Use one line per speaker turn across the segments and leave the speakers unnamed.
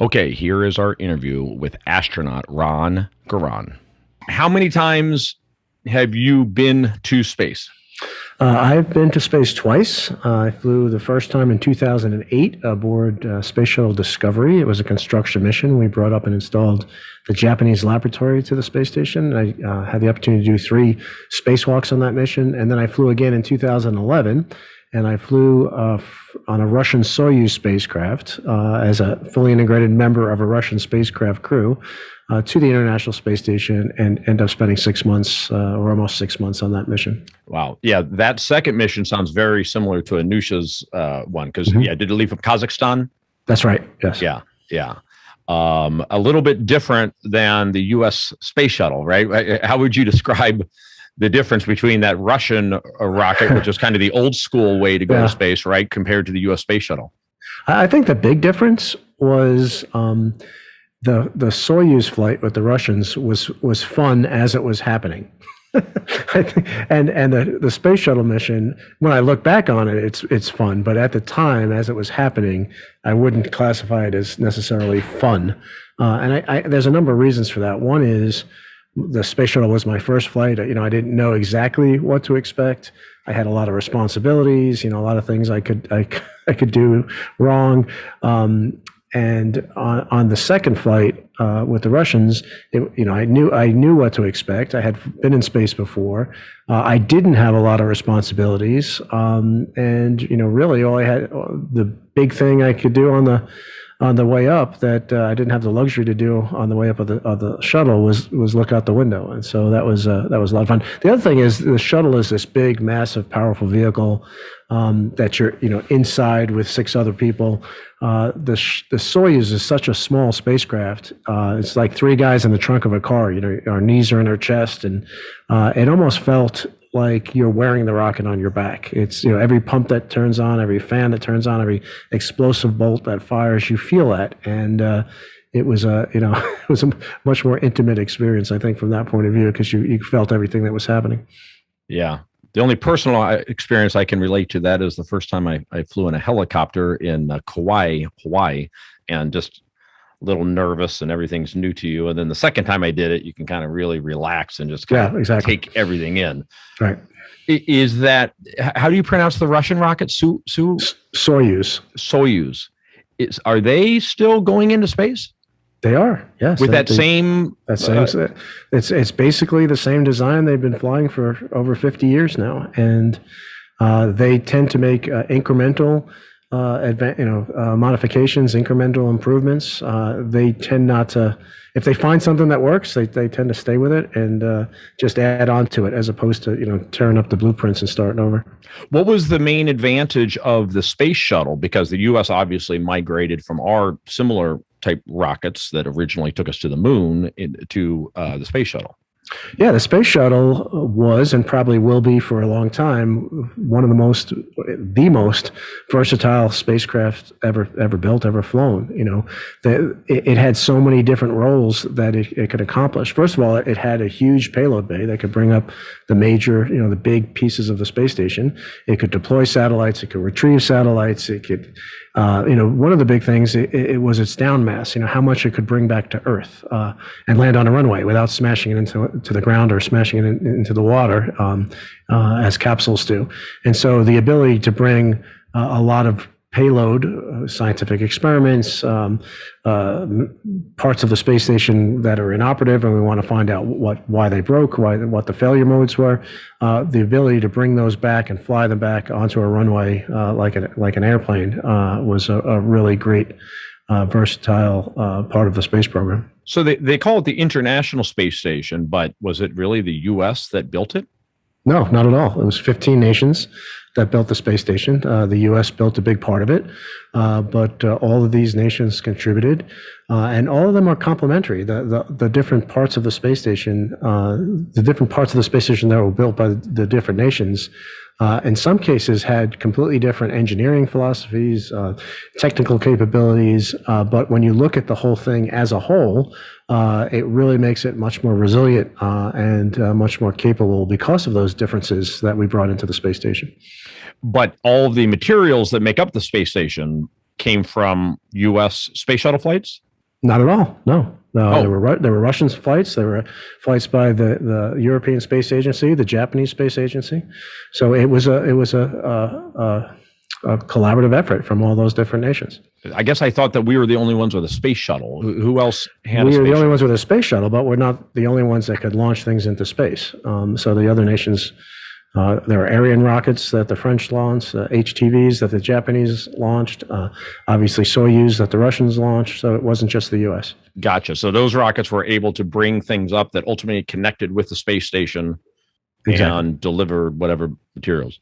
Okay, here is our interview with astronaut Ron Garan. How many times have you been to space?
I've been to space twice. I flew the first time in 2008 aboard Space Shuttle Discovery. It was a construction mission. We brought up and installed the Japanese laboratory to the space station. I had the opportunity to do 3 spacewalks on that mission. And then I flew again in 2011. And I flew on a Russian Soyuz spacecraft as a fully integrated member of a Russian spacecraft crew to the International Space Station and end up spending 6 months or almost 6 months on that mission.
Wow. Yeah, that second mission sounds very similar to Anusha's one because, did it leave from Kazakhstan?
That's right. Yes.
Yeah. A little bit different than the U.S. space shuttle, right? How would you describe the difference between that Russian rocket, which is kind of the old school way to go to space, right, compared to the U.S. space shuttle?
I think the big difference was the Soyuz flight with the Russians was fun as it was happening. and the space shuttle mission, when I look back on it, it's fun. But at the time, as it was happening, I wouldn't classify it as necessarily fun. And there's a number of reasons for that. One is the space shuttle was my first flight. I didn't know exactly what to expect. I had a lot of responsibilities, a lot of things I could do wrong. And on the second flight with the Russians, I knew what to expect. I had been in space before. I didn't have a lot of responsibilities, and really all I had, the big thing I could do on the way up that I didn't have the luxury to do on the way up of the shuttle was look out the window, and so that was a lot of fun. The other thing is the shuttle is this big, massive, powerful vehicle that you're inside with 6 other people. The Soyuz is such a small spacecraft. It's like 3 guys in the trunk of a car. Our knees are in our chest, and it almost felt like you're wearing the rocket on your back. It's every pump that turns on, every fan that turns on, every explosive bolt that fires, you feel that. And it was it was a much more intimate experience, I think, from that point of view, because you felt everything that was happening.
Yeah. The only personal experience I can relate to that is the first time I flew in a helicopter in Kauai, Hawaii, and just a little nervous and everything's new to you. And then the second time I did it, you can kind of really relax and just kind of take everything in.
Right.
Is that, how do you pronounce the Russian rocket?
Soyuz.
Soyuz. Are they still going into space?
They are, yes.
With that same...
It's basically the same design. They've been flying for over 50 years now. And they tend to make incremental modifications, incremental improvements. They tend not to, if they find something that works, they tend to stay with it and just add on to it, as opposed to tearing up the blueprints and starting over.
What was the main advantage of the space shuttle? Because the U.S. obviously migrated from our similar type rockets that originally took us to the moon to the space shuttle.
Yeah, the space shuttle was, and probably will be for a long time, one of the most versatile spacecraft ever built, ever flown. It had so many different roles that it could accomplish. First of all, it had a huge payload bay that could bring up the major, the big pieces of the space station. It could deploy satellites. It could retrieve satellites. It could, one of the big things, it was its down mass. How much it could bring back to Earth and land on a runway without smashing it into the ground or smashing it into the water as capsules do. And so the ability to bring a lot of payload, scientific experiments, parts of the space station that are inoperative, and we want to find out why they broke, what the failure modes were. The ability to bring those back and fly them back onto a runway like an airplane was a really great versatile part of the space program.
So they call it the International Space Station, but was it really the U.S. that built it?
No, not at all. It was 15 nations that built the space station. The U.S. built a big part of it, but all of these nations contributed, and all of them are complementary. The different parts of the space station, that were built by the different nations, in some cases had completely different engineering philosophies, technical capabilities, but when you look at the whole thing as a whole, it really makes it much more resilient and much more capable because of those differences that we brought into the space station.
But all of the materials that make up the space station came from U.S. space shuttle flights?
Not at all. No.
Oh.
There were Russian flights. There were flights by the European Space Agency, the Japanese Space Agency. So it was a collaborative effort from all those different nations.
I guess I thought that we were the only ones with a space shuttle. Who else had a
We
space
were the only
shuttle?
ones with a space shuttle, but we're not the only ones that could launch things into space. So the other nations, there were Ariane rockets that the French launched, HTVs that the Japanese launched, obviously Soyuz that the Russians launched. So it wasn't just the U.S.
Gotcha. So those rockets were able to bring things up that ultimately connected with the space station and deliver whatever materials.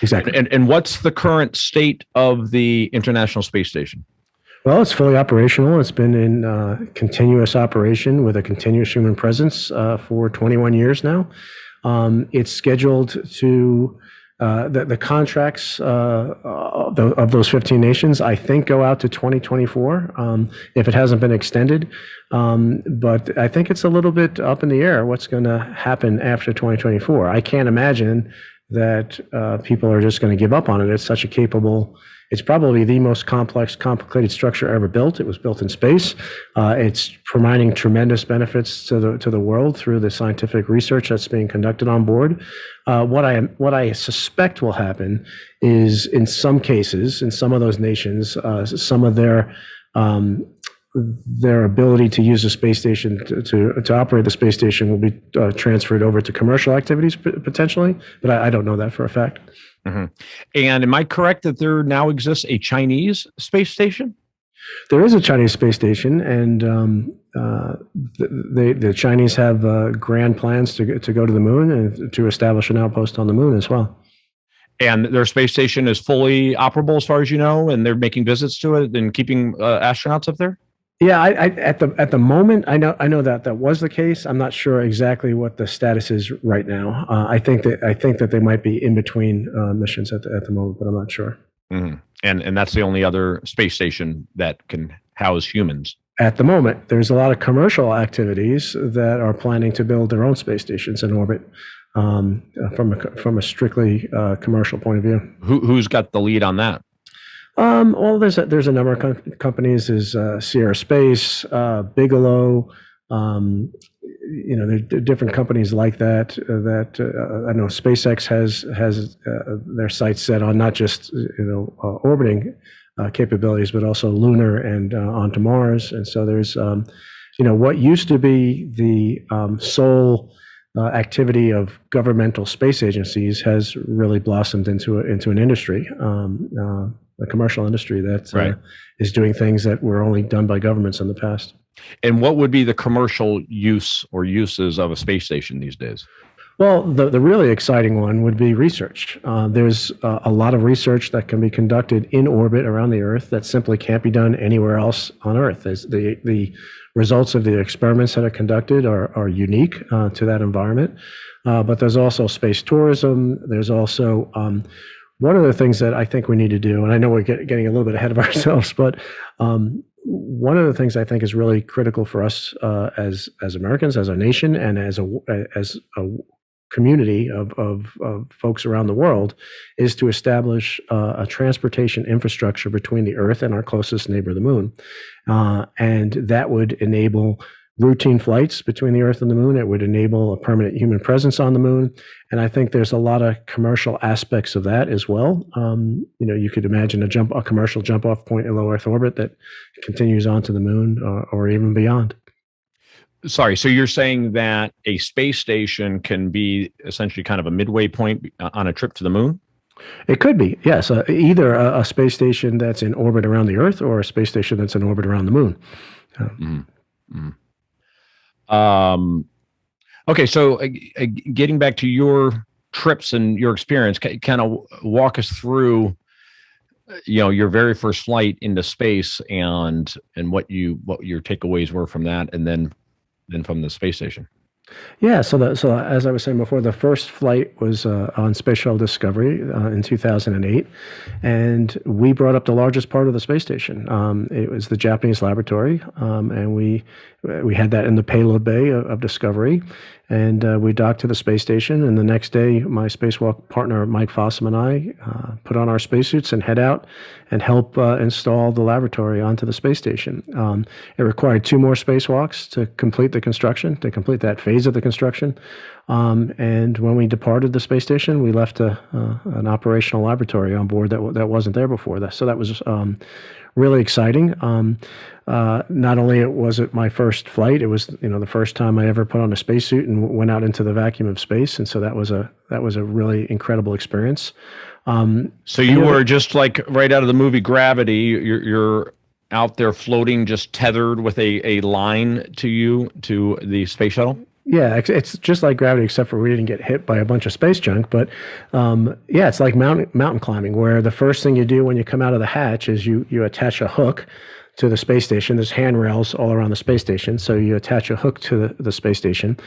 Exactly.
And what's the current state of the International Space Station?
Well, it's fully operational. It's been in continuous operation with a continuous human presence for 21 years now. It's scheduled to, the contracts of those 15 nations, I think, go out to 2024 if it hasn't been extended. But I think it's a little bit up in the air what's going to happen after 2024. I can't imagine that people are just going to give up on it. It's such a capable, it's probably the most complicated structure ever built. It was built in space. It's providing tremendous benefits to the world through the scientific research that's being conducted on board. What I suspect will happen is, in some cases, in some of those nations, some of their ability to use the space station to operate the space station will be transferred over to commercial activities potentially, but I don't know that for a fact.
Mm-hmm. And am I correct that there now exists a Chinese space station?
There is a Chinese space station, and the Chinese have grand plans to go to the moon and to establish an outpost on the moon as well.
And their space station is fully operable, as far as you know, and they're making visits to it and keeping astronauts up there?
Yeah, at the moment, I know that was the case. I'm not sure exactly what the status is right now. I think that they might be in between missions at the moment, but I'm not sure.
Mm-hmm. And that's the only other space station that can house humans.
At the moment, there's a lot of commercial activities that are planning to build their own space stations in orbit from a strictly commercial point of view.
Who's got the lead on that?
Well, there's a number of companies. There's Sierra Space, Bigelow. There are different companies like that. I know SpaceX has their sights set on not just orbiting capabilities, but also lunar and onto Mars. And so there's what used to be the sole activity of governmental space agencies has really blossomed into an industry. A commercial industry that is doing things that were only done by governments in the past.
And what would be the commercial use or uses of a space station these days?
Well, the really exciting one would be research. There's a lot of research that can be conducted in orbit around the Earth that simply can't be done anywhere else on Earth. The results of the experiments that are conducted are unique to that environment. But there's also space tourism. There's also one of the things that I think we need to do, and I know we're getting a little bit ahead of ourselves, but one of the things I think is really critical for us as Americans, as a nation, and as a community of folks around the world, is to establish a transportation infrastructure between the Earth and our closest neighbor, the Moon, and that would enable routine flights between the Earth and the Moon. It would enable a permanent human presence on the Moon. And I think there's a lot of commercial aspects of that as well. You could imagine a commercial jump-off point in low Earth orbit that continues onto the Moon or even beyond.
Sorry, so you're saying that a space station can be essentially kind of a midway point on a trip to the Moon?
It could be, yes. Either a space station that's in orbit around the Earth or a space station that's in orbit around the Moon.
Okay, so getting back to your trips and your experience, kind of walk us through, your very first flight into space and what your takeaways were from that, and then from the space station.
Yeah, so as I was saying before, the first flight was on Space Shuttle Discovery in 2008, and we brought up the largest part of the space station. It was the Japanese laboratory, and we had that in the payload bay of Discovery, and we docked to the space station. And the next day, my spacewalk partner Mike Fossum and I put on our spacesuits and head out and help install the laboratory onto the space station. It required 2 more spacewalks to complete the construction, to complete that phase of the construction. And when we departed the space station, we left an operational laboratory on board that wasn't there before. So that was really exciting. Not only was it my first flight, it was the first time I ever put on a spacesuit and went out into the vacuum of space, and so that was a really incredible experience.
So you were just like right out of the movie Gravity. You're out there floating, just tethered with a line to the space shuttle.
Yeah, it's just like Gravity, except for we didn't get hit by a bunch of space junk. But yeah, it's like mountain climbing, where the first thing you do when you come out of the hatch is you attach a hook to the space station. There's handrails all around the space station. So you attach a hook to the space station,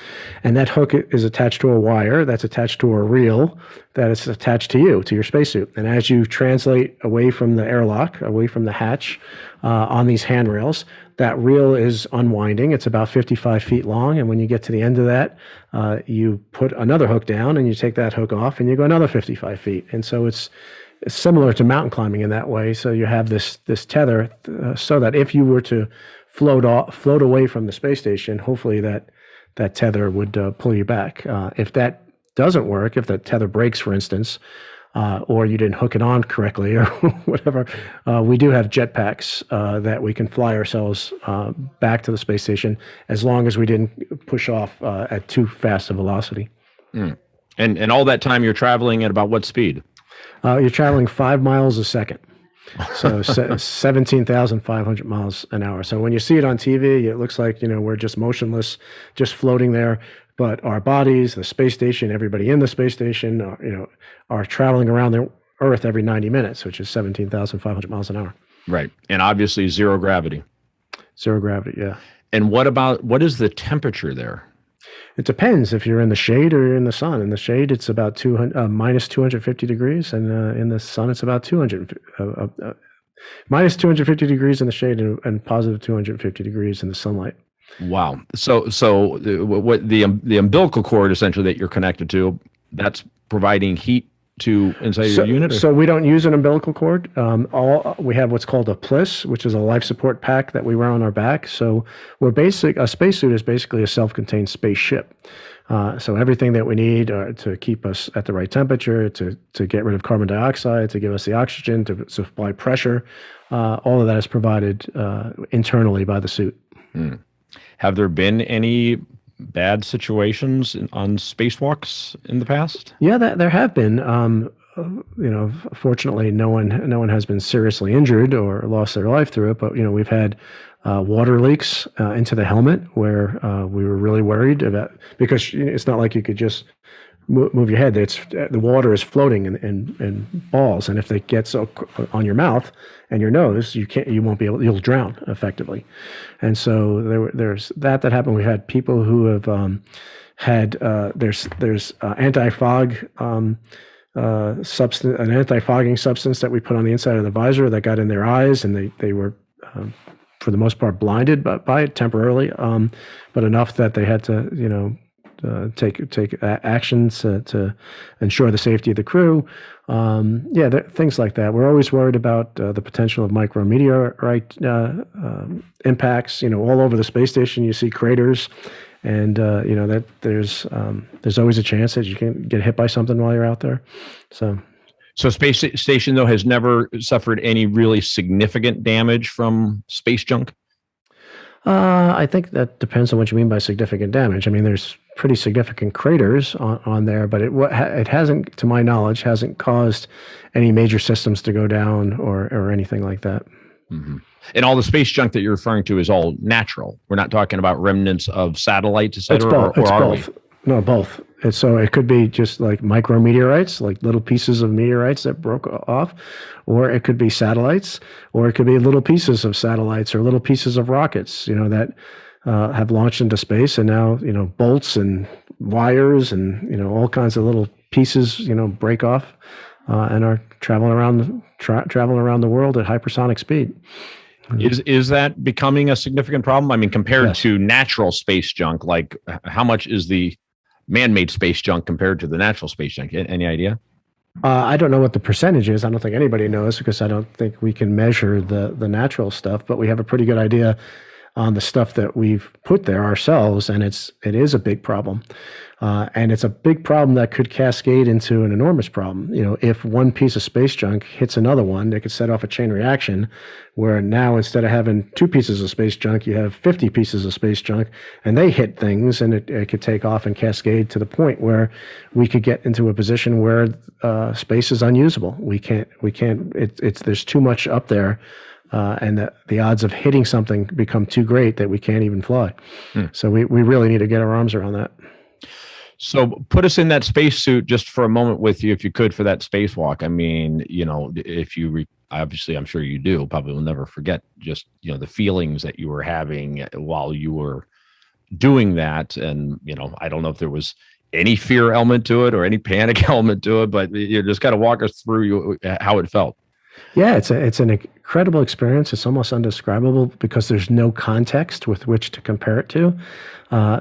and that hook is attached to a wire that's attached to a reel that is attached to your spacesuit. And as you translate away from the airlock, away from the hatch on these handrails, that reel is unwinding. It's about 55 feet long. And when you get to the end of that, you put another hook down and you take that hook off and you go another 55 feet. And so it's similar to mountain climbing in that way. So you have this tether so that if you were to float away from the space station, hopefully that tether would pull you back. If that doesn't work, if that tether breaks, for instance, or you didn't hook it on correctly or whatever, we do have jetpacks that we can fly ourselves back to the space station as long as we didn't push off at too fast a velocity.
Mm. And all that time you're traveling at about what speed?
You're traveling 5 miles a second. So 17,500 miles an hour. So when you see it on TV, it looks like, we're just motionless, just floating there. But our bodies, the space station, everybody in the space station, are traveling around the Earth every 90 minutes, which is 17,500 miles an hour.
Right. And obviously zero gravity.
Zero gravity, yeah.
And what is the temperature there?
It depends if you're in the shade or you're in the sun. In the shade, it's about minus 250 degrees, and in the sun, it's about minus 250 degrees in the shade and positive 250 degrees in the sunlight.
Wow. So what the umbilical cord essentially that you're connected to, that's providing heat to inside your unit?
So we don't use an umbilical cord. We have what's called a PLIS, which is a life support pack that we wear on our back. So a spacesuit is basically a self-contained spaceship. So everything that we need to keep us at the right temperature, to get rid of carbon dioxide, to give us the oxygen, to supply pressure, all of that is provided internally by the suit.
Hmm. Have there been any bad situations on spacewalks in the past?
Yeah, there have been. Fortunately, no one has been seriously injured or lost their life through it. But we've had water leaks into the helmet where we were really worried about, because it's not like you could just move your head. The water is floating in balls, and if they get so on your mouth and your nose, you'll drown effectively. And so there's that happened. We had people who have had there's anti-fog substance, an anti-fogging substance that we put on the inside of the visor that got in their eyes, and they were for the most part blinded by it temporarily, but enough that they had to take actions to ensure the safety of the crew. Things like that. We're always worried about the potential of micrometeorite impacts. All over the space station, you see craters, and that there's always a chance that you can get hit by something while you're out there. So
space station though has never suffered any really significant damage from space junk.
I think that depends on what you mean by significant damage. I mean, there's pretty significant craters on there, but it hasn't, to my knowledge, hasn't caused any major systems to go down or anything like that.
Mm-hmm. And all the space junk that you're referring to is all natural. We're not talking about remnants of satellites, et cetera,
it's both. No, both. So it could be just like micrometeorites, like little pieces of meteorites that broke off, or it could be satellites, or it could be little pieces of satellites or little pieces of rockets, that have launched into space, and now bolts and wires and all kinds of little pieces break off and are traveling around the world at hypersonic speed.
Is that becoming a significant problem? I mean, compared to natural space junk, like how much is the man-made space junk compared to the natural space junk? Any idea?
I don't know what the percentage is. I don't think anybody knows because I don't think we can measure the natural stuff, but we have a pretty good idea on the stuff that we've put there ourselves, and it is a big problem. And it's a big problem that could cascade into an enormous problem. If one piece of space junk hits another one, it could set off a chain reaction where now instead of having 2 pieces of space junk, you have 50 pieces of space junk, and they hit things, and it could take off and cascade to the point where we could get into a position where space is unusable. There's too much up there. And the odds of hitting something become too great that we can't even fly. So we really need to get our arms around that.
So put us in that spacesuit just for a moment with you, if you could, for that spacewalk. I mean, if you obviously, I'm sure you do, probably will never forget just, the feelings that you were having while you were doing that. And, I don't know if there was any fear element to it or any panic element to it, but you just got to walk us through how it felt.
Yeah, it's an incredible experience. It's almost undescribable because there's no context with which to compare it to.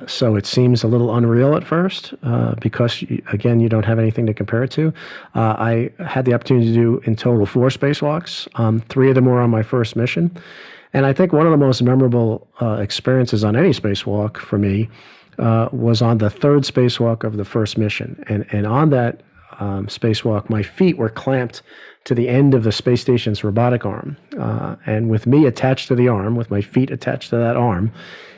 So it seems a little unreal at first because, again, you don't have anything to compare it to. I had the opportunity to do in total 4 spacewalks. 3 of them were on my first mission. And I think one of the most memorable experiences on any spacewalk for me was on the 3rd spacewalk of the first mission. And on that spacewalk, my feet were clamped to the end of the space station's robotic arm. And with me attached to the arm, with my feet attached to that arm,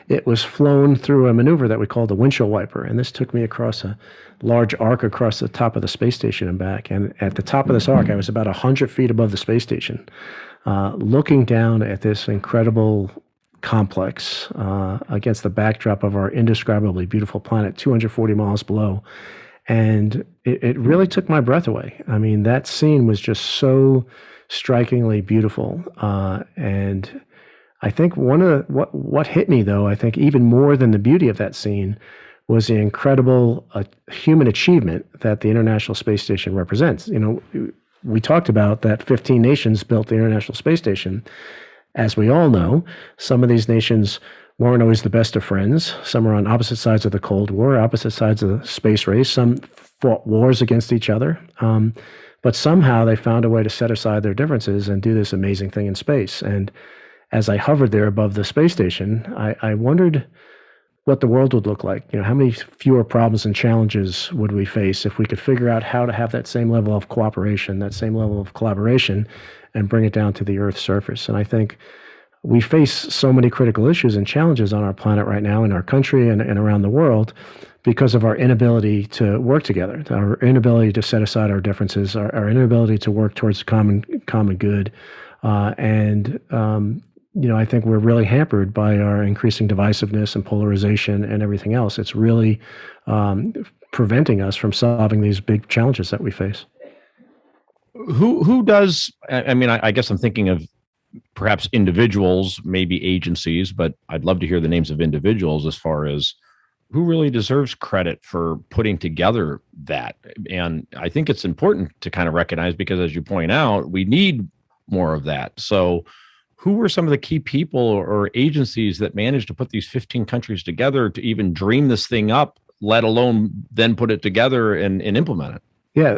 it was flown through a maneuver that we called the windshield wiper. And this took me across a large arc across the top of the space station and back. And at the top of this arc, I was about 100 feet above the space station, looking down at this incredible complex against the backdrop of our indescribably beautiful planet 240 miles below. And it really took my breath away. I mean, that scene was just so strikingly beautiful. And I think what hit me, though, I think even more than the beauty of that scene was the incredible human achievement that the International Space Station represents. We talked about that 15 nations built the International Space Station. As we all know, some of these nations weren't always the best of friends. Some were on opposite sides of the Cold War, opposite sides of the space race. Some fought wars against each other. But somehow they found a way to set aside their differences and do this amazing thing in space. And as I hovered there above the space station, I wondered what the world would look like. How many fewer problems and challenges would we face if we could figure out how to have that same level of cooperation, that same level of collaboration, and bring it down to the Earth's surface. And I think we face so many critical issues and challenges on our planet right now, in our country and around the world, because of our inability to work together, our inability to set aside our differences, our inability to work towards common good. I think we're really hampered by our increasing divisiveness and polarization and everything else. It's really preventing us from solving these big challenges that we face.
Who does, I guess I'm thinking of perhaps individuals, maybe agencies, but I'd love to hear the names of individuals as far as who really deserves credit for putting together that. And I think it's important to kind of recognize, because as you point out, we need more of that. So who were some of the key people or agencies that managed to put these 15 countries together to even dream this thing up, let alone then put it together and implement it?
Yeah,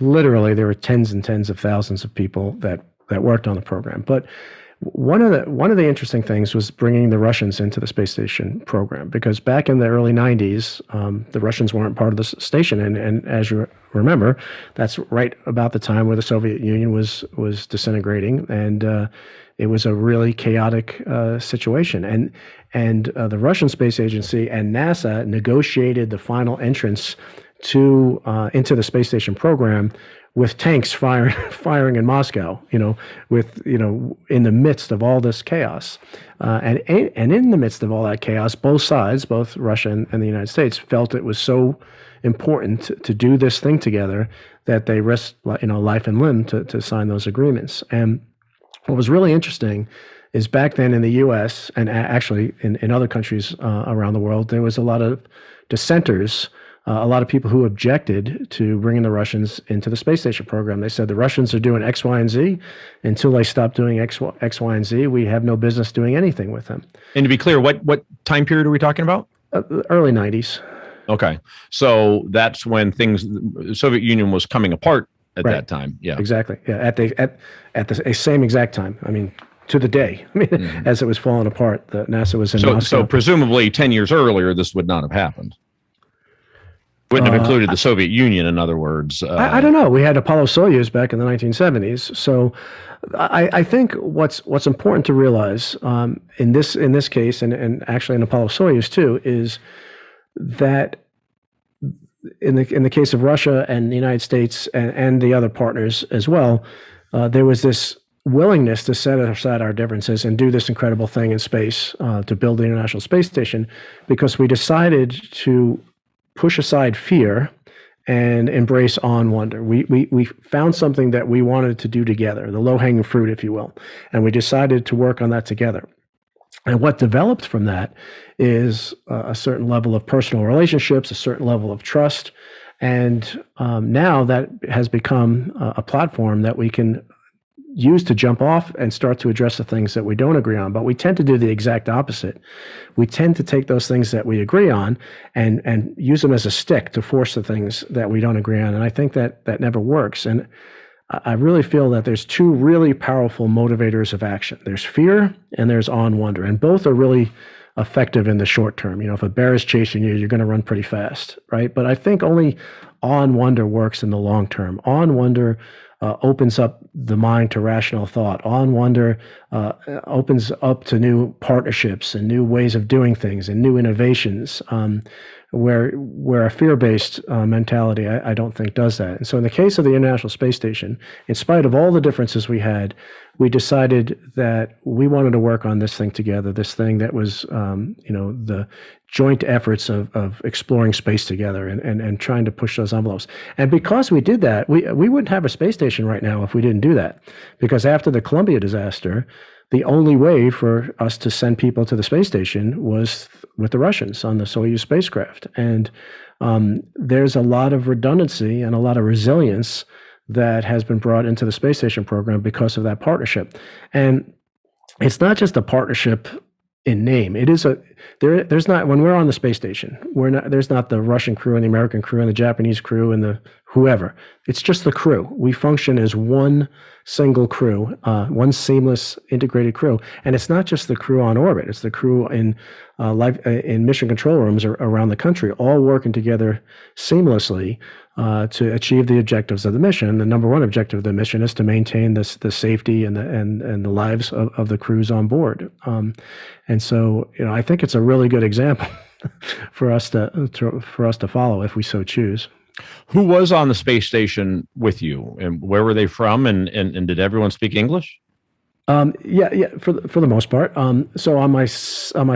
literally there were tens and tens of thousands of people that worked on the program. But one of the interesting things was bringing the Russians into the space station program, because back in the early 90s, the Russians weren't part of the station. And as you remember, that's right about the time where the Soviet Union was disintegrating. And it was a really chaotic situation. And the Russian Space Agency and NASA negotiated the final entrance into the space station program with tanks firing in Moscow, in the midst of all this chaos. And in the midst of all that chaos, both sides, both Russia and the United States, felt it was so important to do this thing together that they risked life and limb to sign those agreements. And what was really interesting is back then in the U.S. and actually in other countries around the world, there was a lot of dissenters, a lot of people who objected to bringing the Russians into the space station program. They said the Russians are doing X, Y, and Z. Until they stop doing X, Y, and Z, we have no business doing anything with them.
And to be clear, what time period are we talking about?
Early 90s.
Okay. So that's when the Soviet Union was coming apart at
Right.
that time. Yeah.
Exactly. Yeah. At the same exact time. I mean, to the day. I mean, as it was falling apart, the NASA was in Moscow.
So presumably 10 years earlier, this would not have happened. Wouldn't have included the Soviet Union, in other words.
I don't know. We had Apollo Soyuz back in the 1970s. So I think what's important to realize in this case, and actually in Apollo Soyuz too, is that in the case of Russia and the United States and the other partners as well, there was this willingness to set aside our differences and do this incredible thing in space, to build the International Space Station, because we decided to push aside fear and embrace awe and wonder. We found something that we wanted to do together, the low-hanging fruit, if you will, and we decided to work on that together. And what developed from that is a certain level of personal relationships, a certain level of trust, and now that has become a platform that we can use to jump off and start to address the things that we don't agree on. But we tend to do the exact opposite. We tend to take those things that we agree on and use them as a stick to force the things that we don't agree on. And I think that never works. And I really feel that there's two really powerful motivators of action. There's fear and there's awe and wonder. And both are really effective in the short term. If a bear is chasing you, you're going to run pretty fast, right? But I think only awe and wonder works in the long term. Awe and wonder opens up the mind to rational thought. Awe and wonder opens up to new partnerships and new ways of doing things and new innovations, where a fear-based mentality, I don't think does that. And so in the case of the International Space Station, in spite of all the differences we had, we decided that we wanted to work on this thing together, this thing that was, the joint efforts of exploring space together and trying to push those envelopes. And because we did that, we wouldn't have a space station right now if we didn't do that. Because after the Columbia disaster, the only way for us to send people to the space station was with the Russians on the Soyuz spacecraft. And there's a lot of redundancy and a lot of resilience that has been brought into the space station program because of that partnership. And it's not just a partnership in name. It is there's not, when we're on the space station, there's not the Russian crew and the American crew and the Japanese crew and the whoever. It's just the crew. We function as one single crew, one seamless integrated crew. And it's not just the crew on orbit. It's the crew in mission control rooms around the country, all working together seamlessly to achieve the objectives of the mission. The number one objective of the mission is to maintain the safety and the lives of the crews on board. And so, I think it's a really good example for us to follow if we so choose.
Who was on the space station with you, and where were they from, and did everyone speak English?
Yeah, for the most part. So on my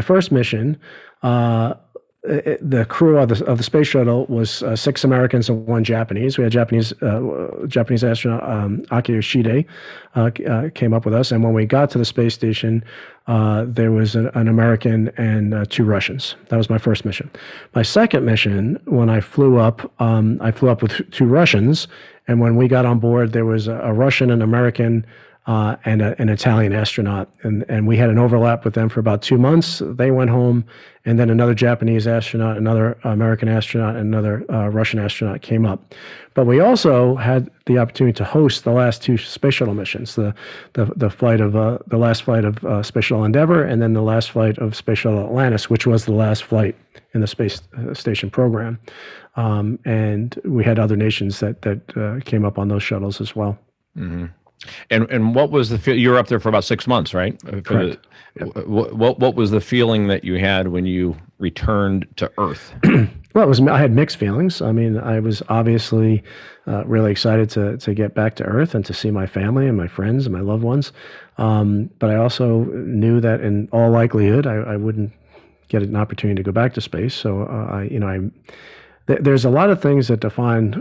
first mission, the crew of the space shuttle was 6 Americans and 1 Japanese. We had Japanese astronaut Akio Shide came up with us, and when we got to the space station, there was an American and 2 Russians. That was my first mission. My second mission, when I flew up with 2 Russians, and when we got on board, there was a Russian, an American, and an Italian astronaut, and we had an overlap with them for about 2 months. They went home, and then another Japanese astronaut, another American astronaut, and another Russian astronaut came up. But we also had the opportunity to host the last 2 space shuttle missions: the last flight of Space Shuttle Endeavour, and then the last flight of Space Shuttle Atlantis, which was the last flight in the space station program. And we had other nations that came up on those shuttles as well.
Mm-hmm. And what was the you were up there for about 6 months, right?
Correct.
What was the feeling that you had when you returned to Earth?
Well, I had mixed feelings. I mean, I was obviously really excited to get back to Earth and to see my family and my friends and my loved ones. But I also knew that in all likelihood, I wouldn't get an opportunity to go back to space. So there's a lot of things that define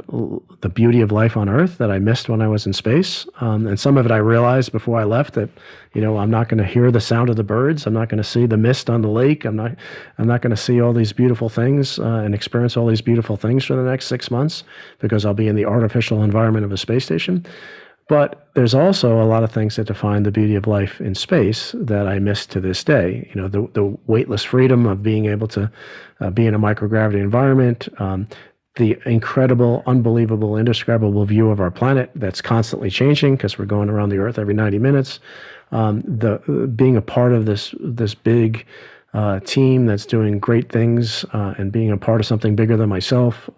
the beauty of life on Earth that I missed when I was in space. And some of it I realized before I left, that, I'm not going to hear the sound of the birds. I'm not going to see the mist on the lake. I'm not going to see all these beautiful things and experience all these beautiful things for the next 6 months, because I'll be in the artificial environment of a space station. But there's also a lot of things that define the beauty of life in space that I miss to this day. You know, the weightless freedom of being able to be in a microgravity environment, the incredible, unbelievable, indescribable view of our planet that's constantly changing because we're going around the Earth every 90 minutes. The being a part of this big team that's doing great things and being a part of something bigger than myself.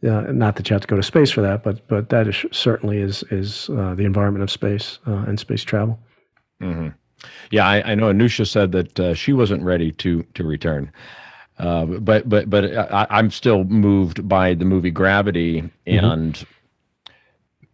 Not that you have to go to space for that, but that is, certainly is the environment of space and space travel.
Mm-hmm. Yeah, I know Anusha said that she wasn't ready to return, but I'm still moved by the movie Gravity, and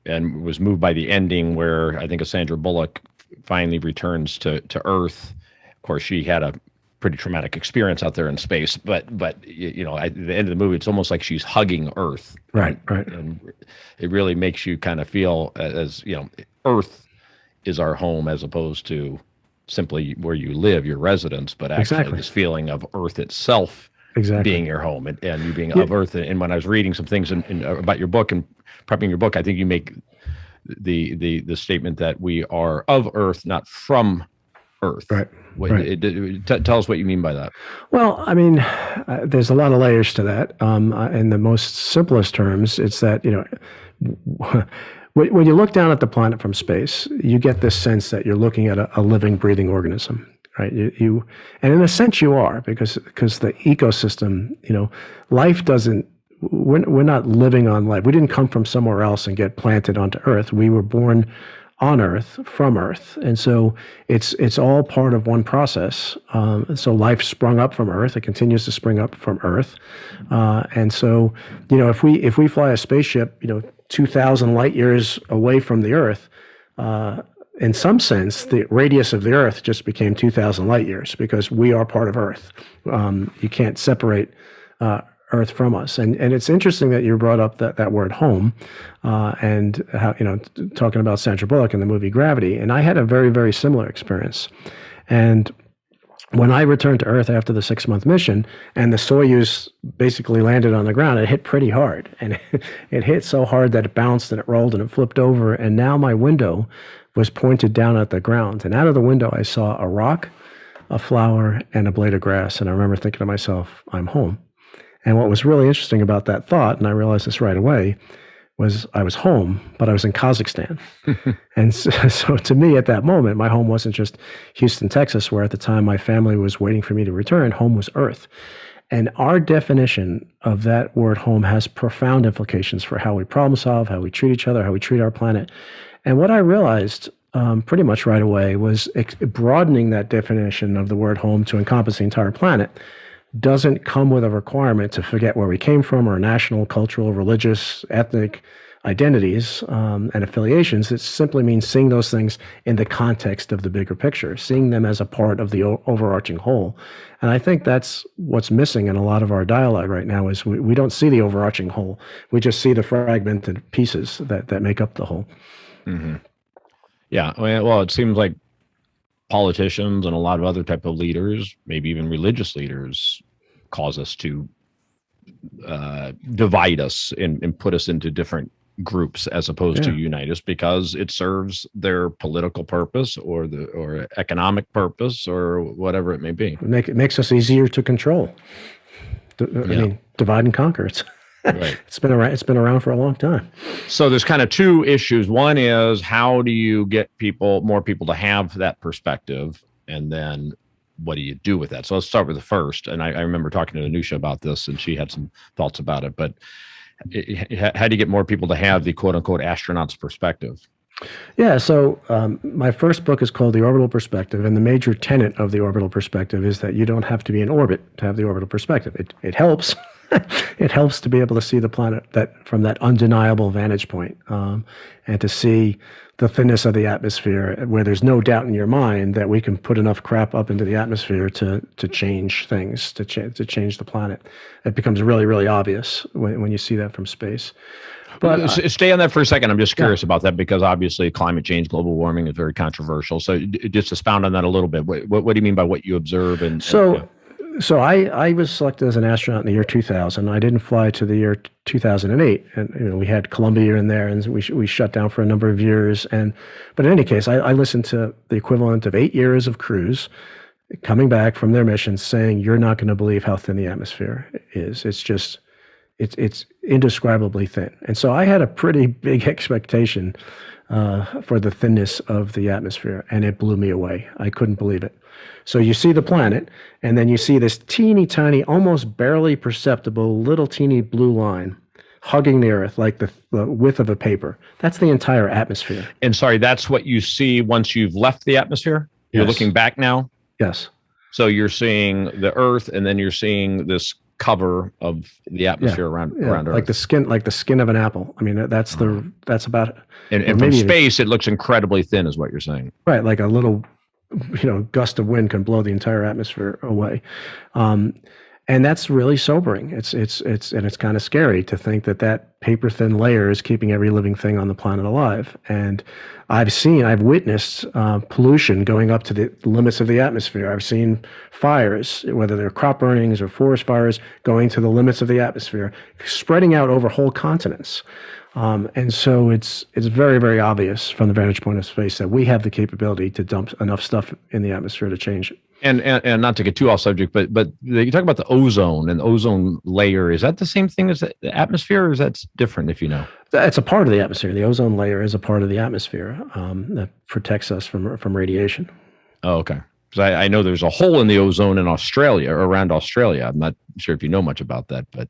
was moved by the ending where I think Sandra Bullock finally returns to Earth. Of course, she had a pretty traumatic experience out there in space, but you know, at the end of the movie, it's almost like she's hugging Earth.
Right.
And it really makes you kind of feel as, you know, Earth is our home as opposed to simply where you live, your residence, but actually this feeling of Earth itself being your home and you being of Earth. And when I was reading some things about your book and prepping your book, I think you make the statement that we are of Earth, not from Earth.
Right.
Tell us what you mean by that.
Well, I mean, there's a lot of layers to that. In the most simplest terms, it's that, you know, when you look down at the planet from space, you get this sense that you're looking at a living, breathing organism, right? And in a sense you are, because the ecosystem, you know, life doesn't, we're not living on life. We didn't come from somewhere else and get planted onto Earth. We were born on Earth, from Earth. And so it's all part of one process. So life sprung up from Earth. It continues to spring up from Earth. And so, you know, if we fly a spaceship, you know, 2,000 light years away from the Earth, in some sense, the radius of the Earth just became 2,000 light years because we are part of Earth. You can't separate Earth from us. And it's interesting that you brought up that word home, and how, you know, talking about Sandra Bullock in the movie Gravity. And I had a very, very similar experience. And when I returned to Earth after the 6-month mission and the Soyuz basically landed on the ground, it hit pretty hard. And it hit so hard that it bounced and it rolled and it flipped over. And now my window was pointed down at the ground. And out of the window, I saw a rock, a flower, and a blade of grass. And I remember thinking to myself, I'm home. And what was really interesting about that thought, and I realized this right away, was I was home, but I was in Kazakhstan. And so to me at that moment, my home wasn't just Houston, Texas, where at the time my family was waiting for me to return. Home was Earth. And our definition of that word home has profound implications for how we problem solve, how we treat each other, how we treat our planet. And what I realized pretty much right away was broadening that definition of the word home to encompass the entire planet doesn't come with a requirement to forget where we came from, or national, cultural, religious, ethnic identities and affiliations. It simply means seeing those things in the context of the bigger picture, seeing them as a part of the overarching whole. And I think that's what's missing in a lot of our dialogue right now is we don't see the overarching whole. We just see the fragmented pieces that make up the whole.
Mm-hmm. Yeah. Well, it seems like politicians and a lot of other type of leaders, maybe even religious leaders, cause us to divide us and put us into different groups as opposed to unite us, because it serves their political purpose or economic purpose or whatever it may be.
It makes us easier to control. I mean, divide and conquer.
Right.
It's been around for a long time.
So there's kind of two issues. One is, how do you get more people to have that perspective? And then what do you do with that? So let's start with the first. And I remember talking to Anusha about this, and she had some thoughts about it. But how do you get more people to have the quote unquote astronaut's perspective?
Yeah, so my first book is called The Orbital Perspective, and the major tenet of the orbital perspective is that you don't have to be in orbit to have the orbital perspective. It helps. It helps to be able to see the planet from that undeniable vantage point, and to see the thinness of the atmosphere, where there's no doubt in your mind that we can put enough crap up into the atmosphere to change things, to change the planet. It becomes really, really obvious when you see that from space. But
stay on that for a second. I'm just curious about that, because obviously climate change, global warming is very controversial. So just expound on that a little bit. What do you mean by what you observe?
So I was selected as an astronaut in the year 2000. I didn't fly to the year 2008, and we had Columbia in there, and we shut down for a number of years. But in any case, I listened to the equivalent of 8 years of crews coming back from their missions saying, "You're not going to believe how thin the atmosphere is. It's indescribably thin." And so I had a pretty big expectation for the thinness of the atmosphere, and it blew me away. I couldn't believe it. So you see the planet, and then you see this teeny tiny, almost barely perceptible little teeny blue line hugging the Earth like the width of a paper. That's the entire atmosphere.
And sorry, that's what you see once you've left the atmosphere? You're looking back now?
Yes.
So you're seeing the Earth, and then you're seeing this cover of the atmosphere around Earth,
like the skin of an apple. I mean, that's about it.
And from space, it looks incredibly thin, is what you're saying,
right? Like a little, gust of wind can blow the entire atmosphere away, and that's really sobering. It's kind of scary to think that paper thin layer is keeping every living thing on the planet alive. And I've witnessed pollution going up to the limits of the atmosphere. I've seen fires, whether they're crop burnings or forest fires, going to the limits of the atmosphere, spreading out over whole continents. And so it's very, very obvious from the vantage point of space that we have the capability to dump enough stuff in the atmosphere to change it.
And not to get too off subject, but you talk about the ozone and the ozone layer. Is that the same thing as the atmosphere, or is that different, if you know?
It's a part of the atmosphere. The ozone layer is a part of the atmosphere that protects us from radiation.
Oh, okay. Because I know there's a hole in the ozone in Australia, or around Australia. I'm not sure if you know much about that, but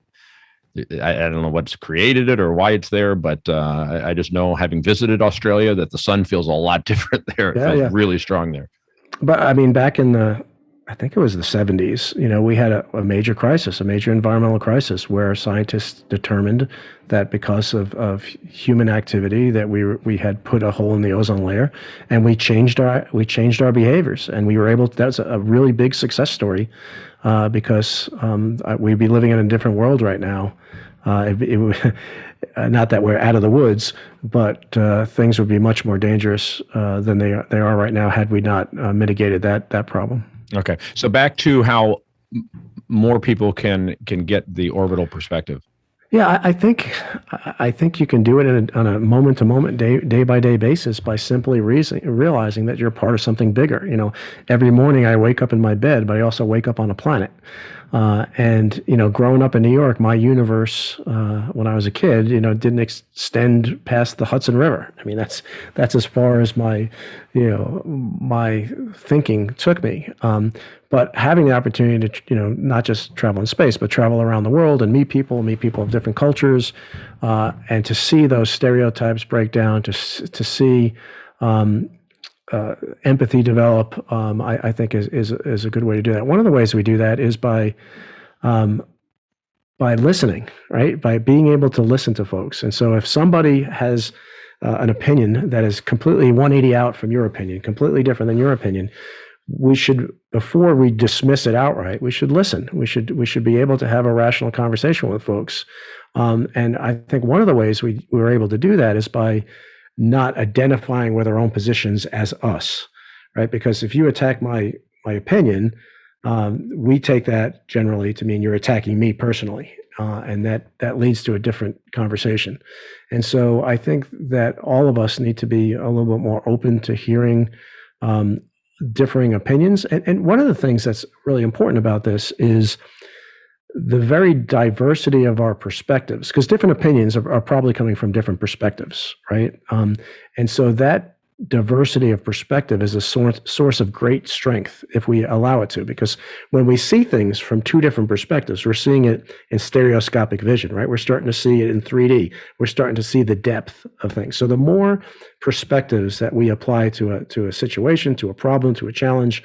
I don't know what's created it or why it's there, but I just know, having visited Australia, that the sun feels a lot different there. It feels really strong there.
But I mean, back in I think it was the 70s, we had a major crisis, a major environmental crisis, where scientists determined that because of human activity, that we had put a hole in the ozone layer, and we changed our behaviors, and we were able to. That's a really big success story, because we'd be living in a different world right now. Not that we're out of the woods, but things would be much more dangerous than they are right now had we not mitigated that problem.
Okay, so back to how more people can get the orbital perspective.
Yeah, I think you can do it on a moment to moment, day by day basis by simply realizing that you're part of something bigger. Every morning I wake up in my bed, but I also wake up on a planet. And growing up in New York, my universe when I was a kid, didn't extend past the Hudson River. I mean, that's as far as my thinking took me. But having the opportunity to, not just travel in space, but travel around the world and meet people of different cultures, and to see those stereotypes break down, to see empathy develop, I think is a good way to do that. One of the ways we do that is by listening, right? By being able to listen to folks. And so if somebody has an opinion that is completely 180 out from your opinion, completely different than your opinion, we should, before we dismiss it outright, we should listen. We should be able to have a rational conversation with folks. And I think one of the ways we were able to do that is by not identifying with our own positions as us, right? Because if you attack my opinion, we take that generally to mean you're attacking me personally, and that leads to a different conversation. And so I think that all of us need to be a little bit more open to hearing differing opinions. And one of the things that's really important about this is the very diversity of our perspectives, because different opinions are probably coming from different perspectives, right? And so that diversity of perspective is a source of great strength if we allow it to, because when we see things from two different perspectives, we're seeing it in stereoscopic vision, right? We're starting to see it in 3D. We're starting to see the depth of things. So the more perspectives that we apply to a situation, to a problem, to a challenge,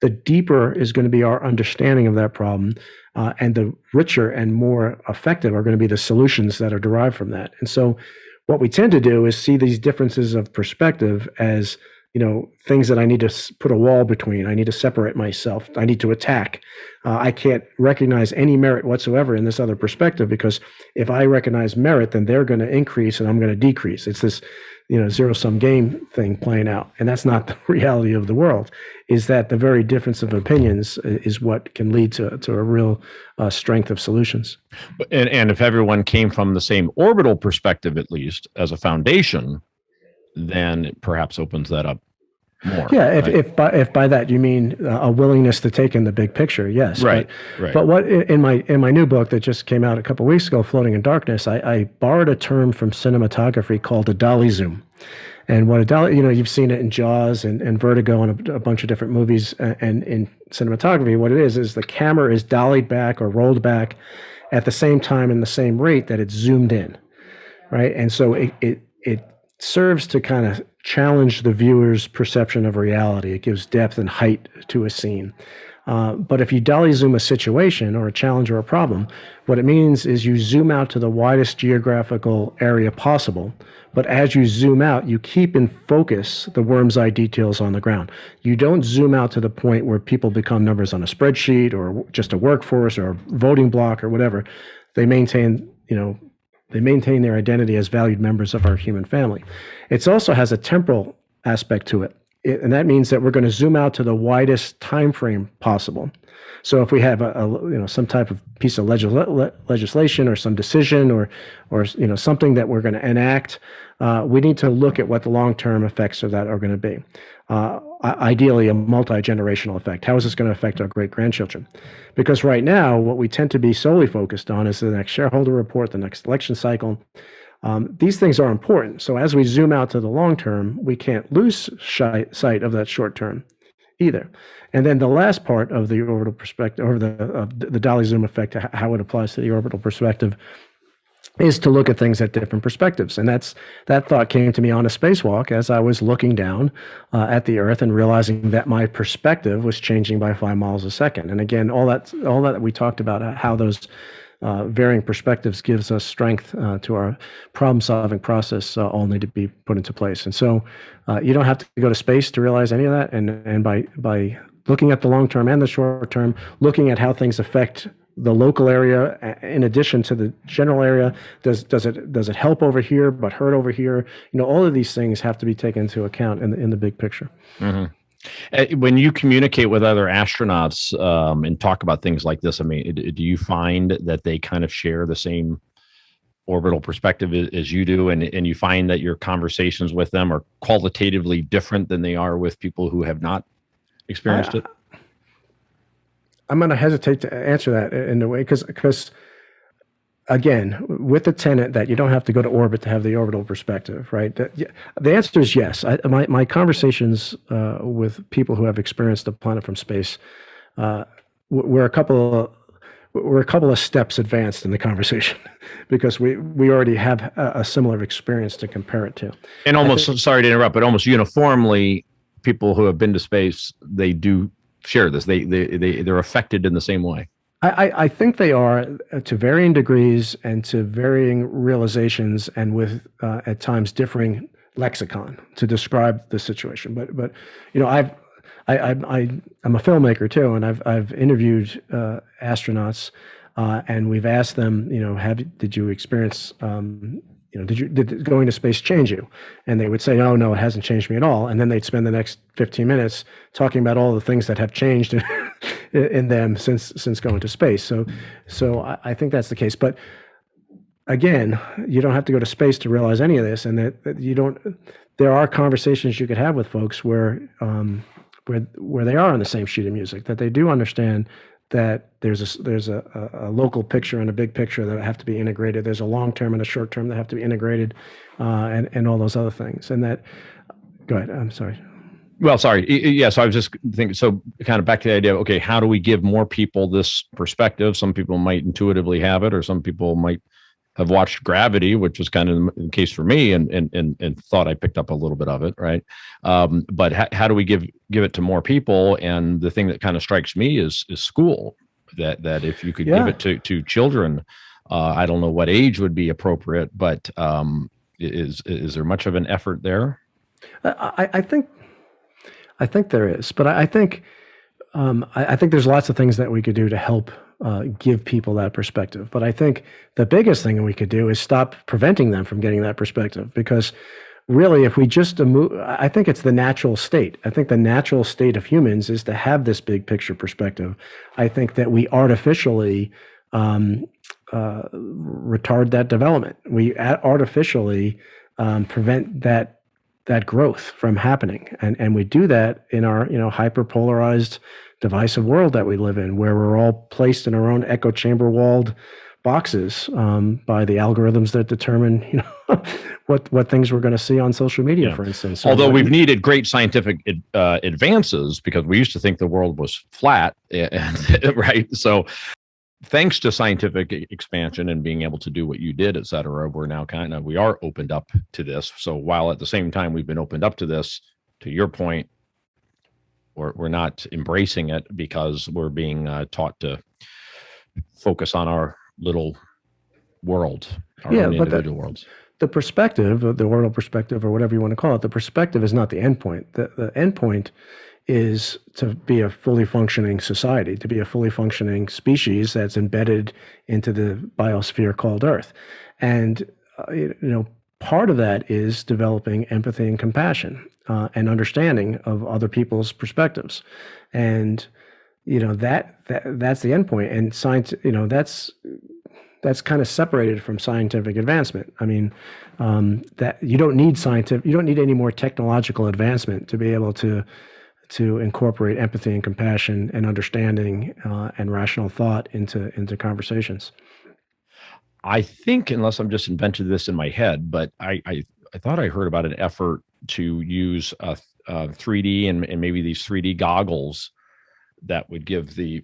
the deeper is going to be our understanding of that problem, and the richer and more effective are going to be the solutions that are derived from that. And so what we tend to do is see these differences of perspective as, things that I need to put a wall between. I need to separate myself. I need to attack. I can't recognize any merit whatsoever in this other perspective, because if I recognize merit, then they're going to increase and I'm going to decrease. It's zero-sum game thing playing out. And that's not the reality of the world. Is that the very difference of opinions is what can lead to a real strength of solutions.
And if everyone came from the same orbital perspective, at least as a foundation, then it perhaps opens that up more.
Yeah,
right?
if by that you mean a willingness to take in the big picture, yes.
Right.
But what in my new book that just came out a couple of weeks ago, Floating in Darkness, I borrowed a term from cinematography called a dolly zoom. And what a dolly, you've seen it in Jaws and Vertigo and a bunch of different movies. And in cinematography, what it is the camera is dollied back or rolled back at the same time in the same rate that it's zoomed in, right? And so it serves to kind of challenge the viewer's perception of reality. It gives depth and height to a scene. But if you dolly zoom a situation or a challenge or a problem, what it means is you zoom out to the widest geographical area possible. But as you zoom out, you keep in focus the worm's eye details on the ground. You don't zoom out to the point where people become numbers on a spreadsheet or just a workforce or a voting block or whatever. They maintain, their identity as valued members of our human family. It also has a temporal aspect to it. And that means that we're going to zoom out to the widest time frame possible. So if we have some type of piece of legislation or some decision or something that we're going to enact, we need to look at what the long-term effects of that are going to be. Ideally, a multi-generational effect. How is this going to affect our great-grandchildren? Because right now, what we tend to be solely focused on is the next shareholder report, the next election cycle. These things are important. So as we zoom out to the long term, we can't lose sight of that short term either. And then the last part of the orbital perspective, or the dolly zoom effect, how it applies to the orbital perspective, is to look at things at different perspectives. And that thought came to me on a spacewalk as I was looking down at the Earth and realizing that my perspective was changing by 5 miles a second. And again, all that we talked about, how those varying perspectives gives us strength to our problem-solving process, all need to be put into place. And so you don't have to go to space to realize any of that. And by looking at the long term and the short term, looking at how things affect the local area in addition to the general area, does it help over here but hurt over here? All of these things have to be taken into account in the big picture.
Mm-hmm. When you communicate with other astronauts and talk about things like this, I mean, do you find that they kind of share the same orbital perspective as you do, and you find that your conversations with them are qualitatively different than they are with people who have not experienced it?
I'm going to hesitate to answer that in a way because again, with the tenet that you don't have to go to orbit to have the orbital perspective, right? The answer is yes. My conversations with people who have experienced the planet from space, we're a couple of steps advanced in the conversation because we already have a similar experience to compare it to.
And almost, sorry to interrupt, but almost uniformly, people who have been to space, they do share this. They're affected in the same way.
I think they are to varying degrees and to varying realizations, and with at times differing lexicon to describe the situation. But I'm a filmmaker too, and I've interviewed astronauts, and we've asked them, did you experience did going to space change you? And they would say, oh, no, it hasn't changed me at all. And then they'd spend the next 15 minutes talking about all the things that have changed in them since going to space. So I think that's the case. But again, you don't have to go to space to realize any of this, and that you don't. There are conversations you could have with folks where they are on the same sheet of music, that they do understand that there's a local picture and a big picture that have to be integrated. There's a long term and a short term that have to be integrated, and all those other things. And that, go ahead. I'm sorry.
Well, sorry. Yeah. So I was just thinking, so kind of back to the idea of, okay, how do we give more people this perspective? Some people might intuitively have it, or some people might have watched Gravity, which was kind of the case for me, and thought I picked up a little bit of it, right? But how do we give it to more people? And the thing that kind of strikes me is school. That if you could give it to children, I don't know what age would be appropriate, but is there much of an effort there?
I think there is, but I think there's lots of things that we could do to help give people that perspective. But I think the biggest thing we could do is stop preventing them from getting that perspective, because really, if we just I think it's the natural state. I think the natural state of humans is to have this big picture perspective. I think that we artificially um, retard that development. We artificially prevent that growth from happening, and we do that in our hyperpolarized, divisive world that we live in, where we're all placed in our own echo chamber walled boxes by the algorithms that determine what things we're going to see on social media,
Yeah.
for instance.
Although we've needed great scientific advances, because we used to think the world was flat, and right. So thanks to scientific expansion and being able to do what you did, et cetera, we are opened up to this. So while at the same time we've been opened up to this, to your point, we're not embracing it because we're being taught to focus on our little world, our own individual worlds.
The perspective, the orbital perspective, or whatever you want to call it, the perspective is not the endpoint. The endpoint is to be a fully functioning society, to be a fully functioning species that's embedded into the biosphere called Earth. And, part of that is developing empathy and compassion and understanding of other people's perspectives. And, that's the endpoint. And science, that's kind of separated from scientific advancement. I mean, that you don't need any more technological advancement to be able to incorporate empathy and compassion and understanding and rational thought into conversations.
I think, unless I'm just invented this in my head, but I thought I heard about an effort to use 3D and maybe these 3D goggles that would give the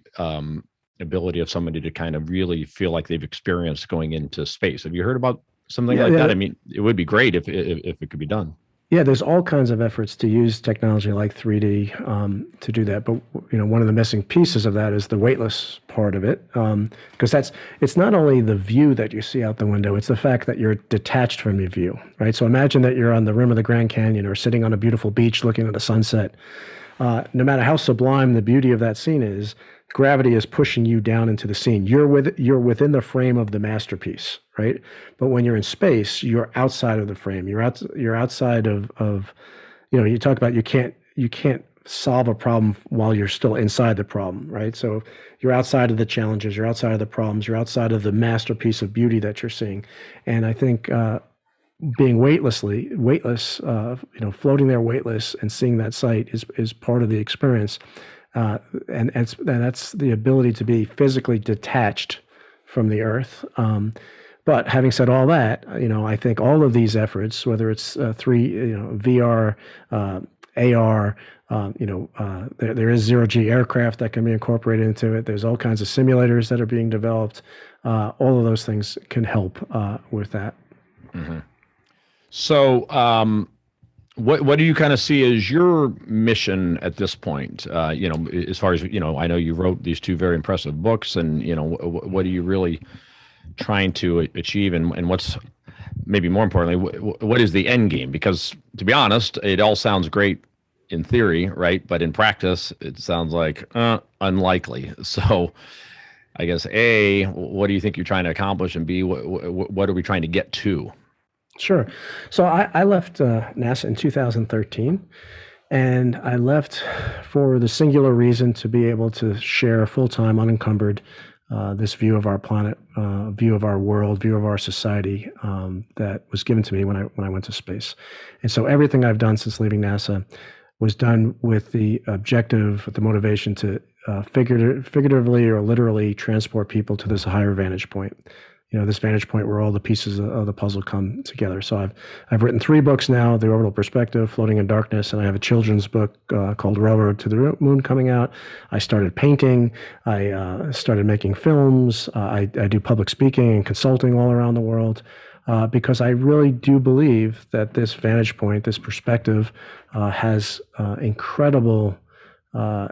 ability of somebody to kind of really feel like they've experienced going into space. Have you heard about something like that? I mean, it would be great if it could be done. Yeah,
there's all kinds of efforts to use technology like 3D to do that. But one of the missing pieces of that is the weightless part of it, because it's not only the view that you see out the window; it's the fact that you're detached from your view, right? So imagine that you're on the rim of the Grand Canyon or sitting on a beautiful beach looking at a sunset. No matter how sublime the beauty of that scene is, gravity is pushing you down into the scene. You're within the frame of the masterpiece, right? But when you're in space, you're outside of the frame. You're outside of you talk about you can't solve a problem while you're still inside the problem, right? So you're outside of the challenges, you're outside of the problems, you're outside of the masterpiece of beauty that you're seeing. And I think being weightless, floating there weightless and seeing that sight is part of the experience. And that's the ability to be physically detached from the Earth. But having said all that, I think all of these efforts, whether it's VR, AR, there is zero-G aircraft that can be incorporated into it. There's all kinds of simulators that are being developed. All of those things can help with that.
Mm-hmm. So, what do you kind of see as your mission at this point? As far as, I know you wrote these two very impressive books, and, what are you really trying to achieve, and what's maybe more importantly, what is the end game? Because to be honest, it all sounds great in theory, right? But in practice, it sounds like unlikely. So I guess A, what do you think you're trying to accomplish? And B, what are we trying to get to?
Sure. So I left NASA in 2013, and I left for the singular reason to be able to share full-time, unencumbered, this view of our planet, view of our world, view of our society that was given to me when I went to space. And so everything I've done since leaving NASA was done with the objective, the motivation to figuratively or literally transport people to this higher vantage point. This vantage point where all the pieces of the puzzle come together. So I've written 3 books now: The Orbital Perspective, Floating in Darkness, and I have a children's book called Railroad to the Moon coming out. I started painting. I started making films. I do public speaking and consulting all around the world because I really do believe that this vantage point, this perspective, has incredible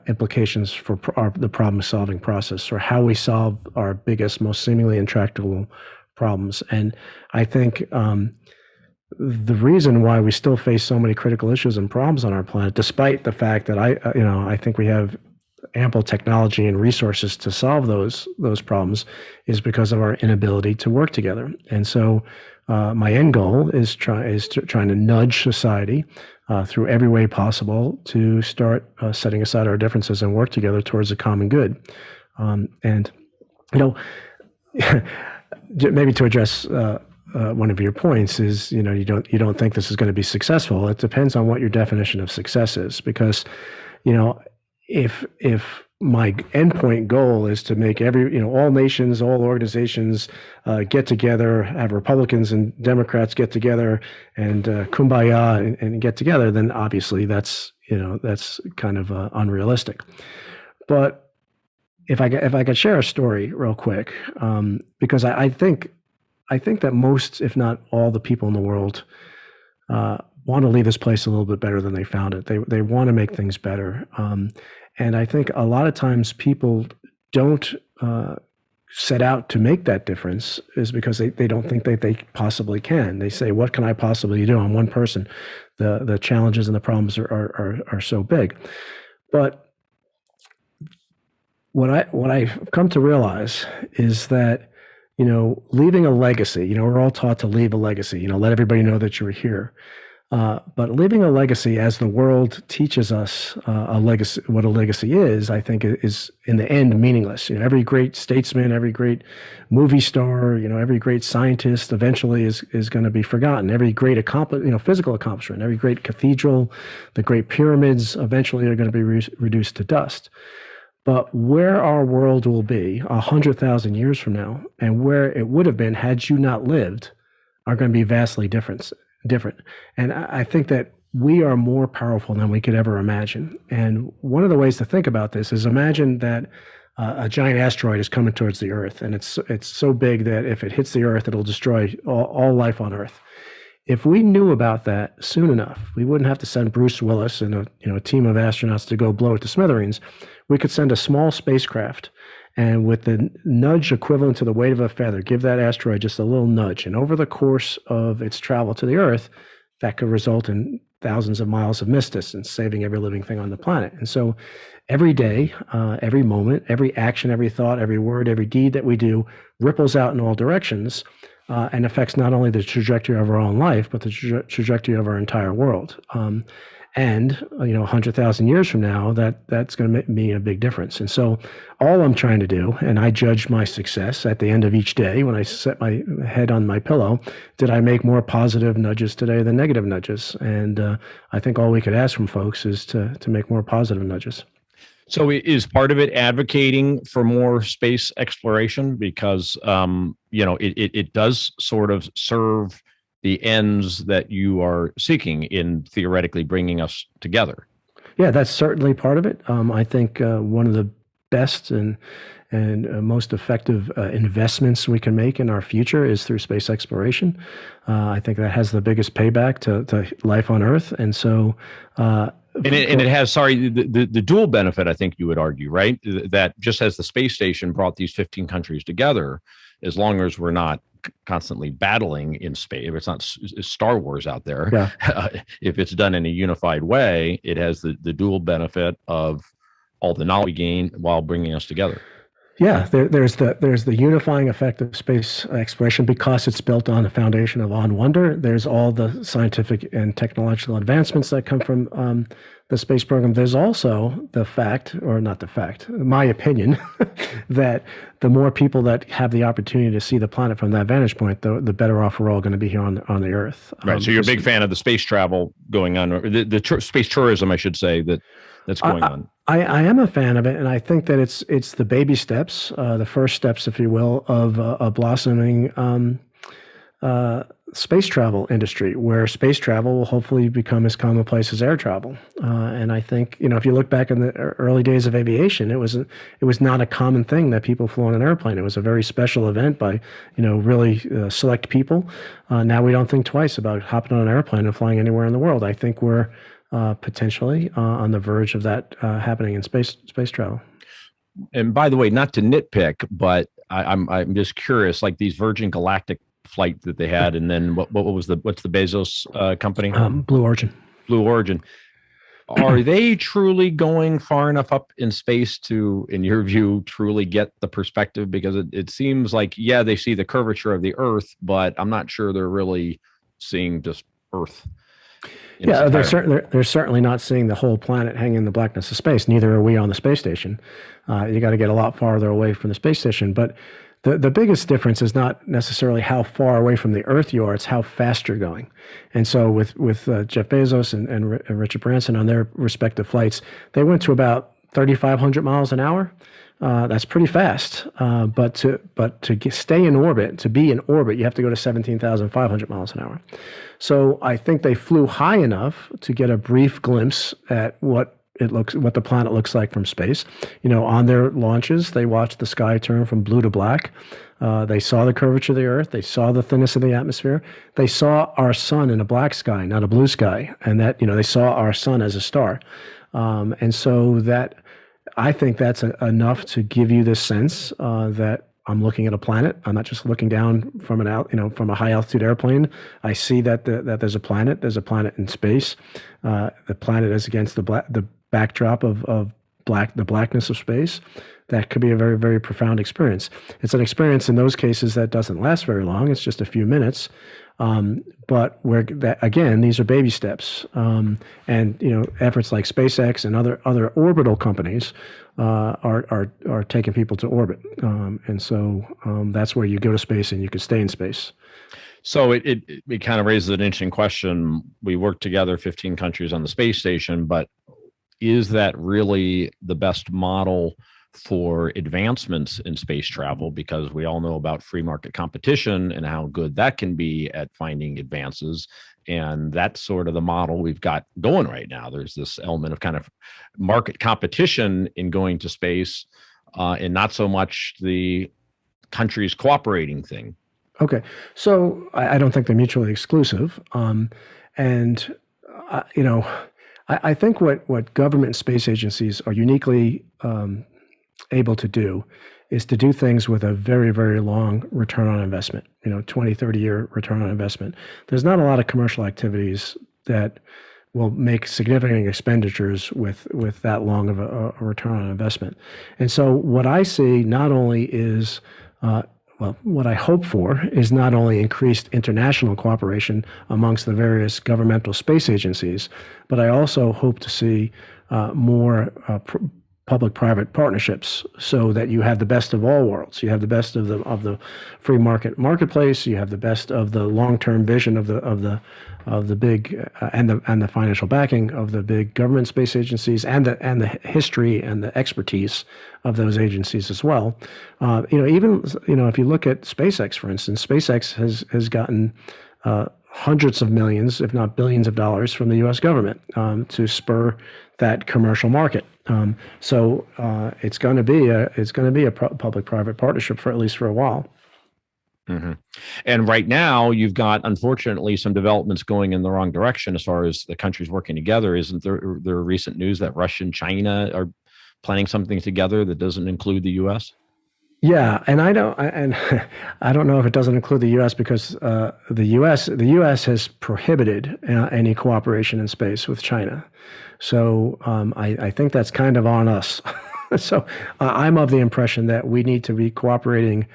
implications for the problem-solving process, or how we solve our biggest, most seemingly intractable problems. And I think the reason why we still face so many critical issues and problems on our planet, despite the fact that I think we have ample technology and resources to solve those problems is because of our inability to work together. And so my end goal is trying to nudge society through every way possible to start setting aside our differences and work together towards a common good. And maybe to address one of your points is, you don't think this is going to be successful. It depends on what your definition of success is, because, if my endpoint goal is to make all nations, all organizations get together, have Republicans and Democrats get together and kumbaya and get together, then obviously that's kind of unrealistic. But if I could share a story real quick, because I think that most, if not all, the people in the world want to leave this place a little bit better than they found it. They want to make things better. And I think a lot of times people don't set out to make that difference is because they don't think that they possibly can. They say, what can I possibly do? I'm one person. The challenges and the problems are so big. But what I've come to realize is that, leaving a legacy, we're all taught to leave a legacy, let everybody know that you're here. But leaving a legacy, as the world teaches us a legacy, what a legacy is, I think is in the end meaningless. Every great statesman, every great movie star, every great scientist eventually is going to be forgotten. Every great physical accomplishment, every great cathedral, the great pyramids eventually are going to be reduced to dust. But where our world will be 100,000 years from now, and where it would have been had you not lived, are going to be vastly different. And I think that we are more powerful than we could ever imagine. And one of the ways to think about this is imagine that a giant asteroid is coming towards the Earth, and it's so big that if it hits the Earth, it'll destroy all life on Earth. If we knew about that soon enough, we wouldn't have to send Bruce Willis and a team of astronauts to go blow it to smithereens. We could send a small spacecraft, and with the nudge equivalent to the weight of a feather, give that asteroid just a little nudge. And over the course of its travel to the Earth, that could result in thousands of miles of mist distance, saving every living thing on the planet. And so every day, every moment, every action, every thought, every word, every deed that we do ripples out in all directions and affects not only the trajectory of our own life, but the trajectory of our entire world. And 100,000 years from now, that's going to mean a big difference. And so all I'm trying to do, and I judge my success at the end of each day when I set my head on my pillow, did I make more positive nudges today than negative nudges? And I think all we could ask from folks is to make more positive nudges.
So is part of it advocating for more space exploration? Because, it does sort of serve the ends that you are seeking in theoretically bringing us together.
Yeah, that's certainly part of it. I think one of the best and most effective investments we can make in our future is through space exploration. I think that has the biggest payback to life on Earth. And so... it has, the dual benefit, I think you would argue, right? That just as the space station brought these 15 countries together, as long as we're not constantly battling in space, if it's not Star Wars out there, if it's done in a unified way, it has the dual benefit of all the knowledge we gain while bringing us together. Yeah, there's the unifying effect of space exploration because it's built on a foundation of wonder. There's all the scientific and technological advancements that come from the space program. There's also the fact, or not the fact, my opinion, that the more people that have the opportunity to see the planet from that vantage point, the better off we're all going to be here on the Earth.
Right. So you're a big fan of the space travel going on, or the space tourism, I should say, that's going on.
I am a fan of it, and I think that it's the baby steps, the first steps, if you will, of a blossoming space travel industry, where space travel will hopefully become as commonplace as air travel. And I think, if you look back in the early days of aviation, it was not a common thing that people flew on an airplane. It was a very special event by really select people. Now we don't think twice about hopping on an airplane and flying anywhere in the world. I think we're potentially on the verge of that happening in space travel.
And by the way, not to nitpick, but I'm just curious, like these Virgin Galactic flight that they had, and then what's the Bezos company?
Blue Origin.
Blue Origin. are they truly going far enough up in space to, in your view, truly get the perspective? Because it seems like, yeah, they see the curvature of the Earth, but I'm not sure they're really seeing just Earth in its
Yeah,
entirety.
they're certainly not seeing the whole planet hang in the blackness of space. Neither are we on the space station. You got to get a lot farther away from the space station. But the biggest difference is not necessarily how far away from the Earth you are; it's how fast you're going. And so with Jeff Bezos and Richard Branson on their respective flights, they went to about 3,500 miles an hour. That's pretty fast. But to stay in orbit, to be in orbit, you have to go to 17,500 miles an hour. So I think they flew high enough to get a brief glimpse at what the planet looks like from space. On their launches, they watched the sky turn from blue to black. They saw the curvature of the Earth. They saw the thinness of the atmosphere. They saw our sun in a black sky, not a blue sky, and that they saw our sun as a star. And so that I think that's enough to give you this sense that I'm looking at a planet. I'm not just looking down from from a high altitude airplane. I see that that there's a planet. There's a planet in space. The planet is against the backdrop of the blackness of space. That could be a very, very profound experience. It's an experience in those cases that doesn't last very long. It's just a few minutes. But again, these are baby steps, and efforts like SpaceX and other orbital companies are taking people to orbit, and so that's where you go to space and you can stay in space.
So it kind of raises an interesting question. We work together, 15 countries on the space station, but is that really the best model for advancements in space travel? Because we all know about free market competition and how good that can be at finding advances. And that's sort of the model we've got going right now. There's this element of kind of market competition in going to space, and not so much the countries cooperating thing.
Okay, so I don't think they're mutually exclusive, and you know, I think what government and space agencies are uniquely able to do is to do things with a very, very long return on investment, 20, 30-year return on investment. There's not a lot of commercial activities that will make significant expenditures with that long of a return on investment. And so what I see not only is what I hope for is not only increased international cooperation amongst the various governmental space agencies, but I also hope to see more public-private partnerships, so that you have the best of all worlds. You have the best of the free marketplace. You have the best of the long-term vision of the big and the financial backing of the big government space agencies, and the history and the expertise of those agencies as well. Even if you look at SpaceX, for instance, SpaceX has gotten hundreds of millions, if not billions of dollars from the U.S. government to spur that commercial market. So it's going to be a public-private partnership for at least for a while.
Mm-hmm. And right now, you've got, unfortunately, some developments going in the wrong direction as far as the countries working together. Isn't there recent news that Russia and China are planning something together that doesn't include the U.S.?
Yeah, and I don't know if it doesn't include the U.S. because the U.S. has prohibited any cooperation in space with China. So I think that's kind of on us. So I'm of the impression that we need to be cooperating,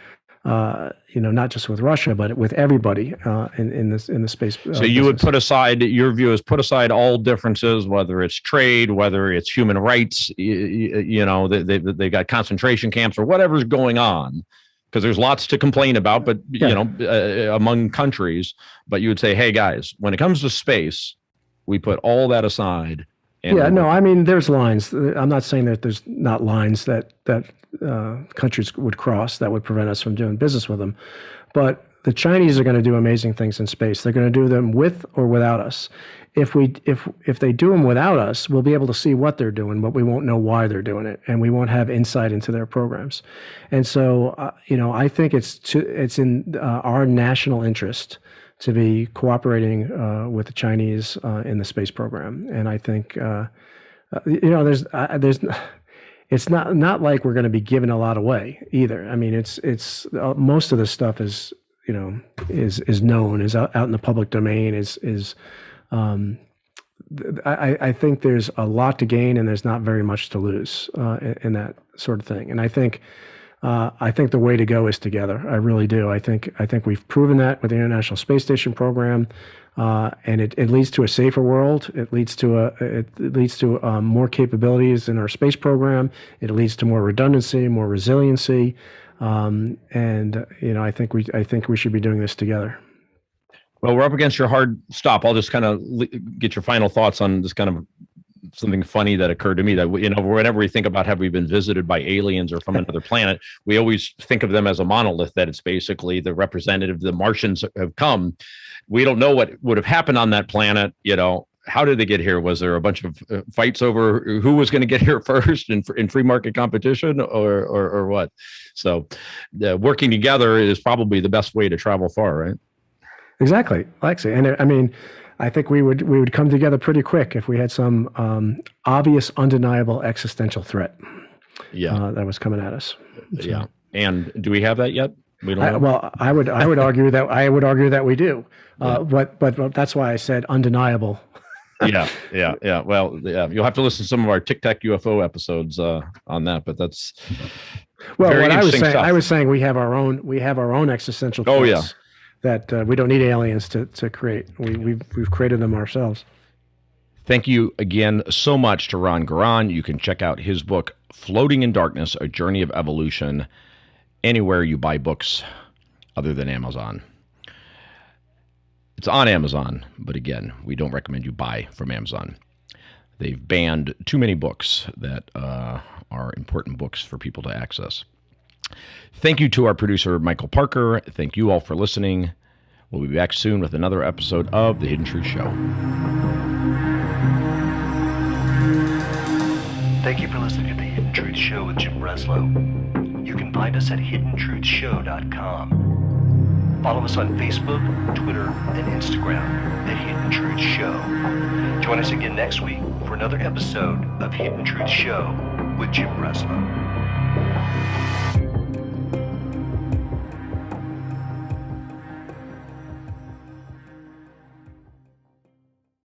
not just with Russia, but with everybody in the space.
So you would put aside, your view is put aside all differences, whether it's trade, whether it's human rights, they've got concentration camps or whatever's going on, because there's lots to complain about, but among countries. But you would say, hey guys, when it comes to space, we put all that aside.
I mean, there's lines. I'm not saying that there's not lines that countries would cross that would prevent us from doing business with them. But the Chinese are going to do amazing things in space. They're going to do them with or without us. If they do them without us, we'll be able to see what they're doing, but we won't know why they're doing it, and we won't have insight into their programs. And so, I think it's in our national interest to be cooperating with the Chinese in the space program. And I think there's it's not like we're going to be giving a lot away either. I mean, it's most of this stuff is known, is out in the public domain, is I think there's a lot to gain and there's not very much to lose in that sort of thing. And I think the way to go is together. I really do. I think we've proven that with the International Space Station program, and it leads to a safer world. It leads to more capabilities in our space program. It leads to more redundancy, more resiliency, and I think we should be doing this together.
Well, we're up against your hard stop. I'll just kind of get your final thoughts on this kind of something funny that occurred to me that, whenever we think about have we been visited by aliens or from another planet, we always think of them as a monolith, that it's basically the representative, the Martians have come. We don't know what would have happened on that planet. How did they get here? Was there a bunch of fights over who was going to get here first in free market competition or what? So working together is probably the best way to travel far, right?
Exactly, Lexi. And I mean, I think we would come together pretty quick if we had some obvious, undeniable existential threat. That was coming at us.
So. Yeah. And do we have that yet? We don't know.
Well, I would argue that we do. But that's why I said undeniable.
Yeah. Well, you'll have to listen to some of our Tic Tac UFO episodes on that. But that's
what I was saying. We have our own existential threats.
Oh yeah.
That we don't need aliens to create. We've created them ourselves.
Thank you again so much to Ron Garan. You can check out his book, Floating in Darkness, A Journey of Evolution, anywhere you buy books other than Amazon. It's on Amazon, but again, we don't recommend you buy from Amazon. They've banned too many books that are important books for people to access. Thank you to our producer, Michael Parker. Thank you all for listening. We'll be back soon with another episode of The Hidden Truth Show.
Thank you for listening to The Hidden Truth Show with Jim Breslow. You can find us at hiddentruthshow.com. Follow us on Facebook, Twitter, and Instagram at Hidden Truth Show. Join us again next week for another episode of Hidden Truth Show with Jim Breslow.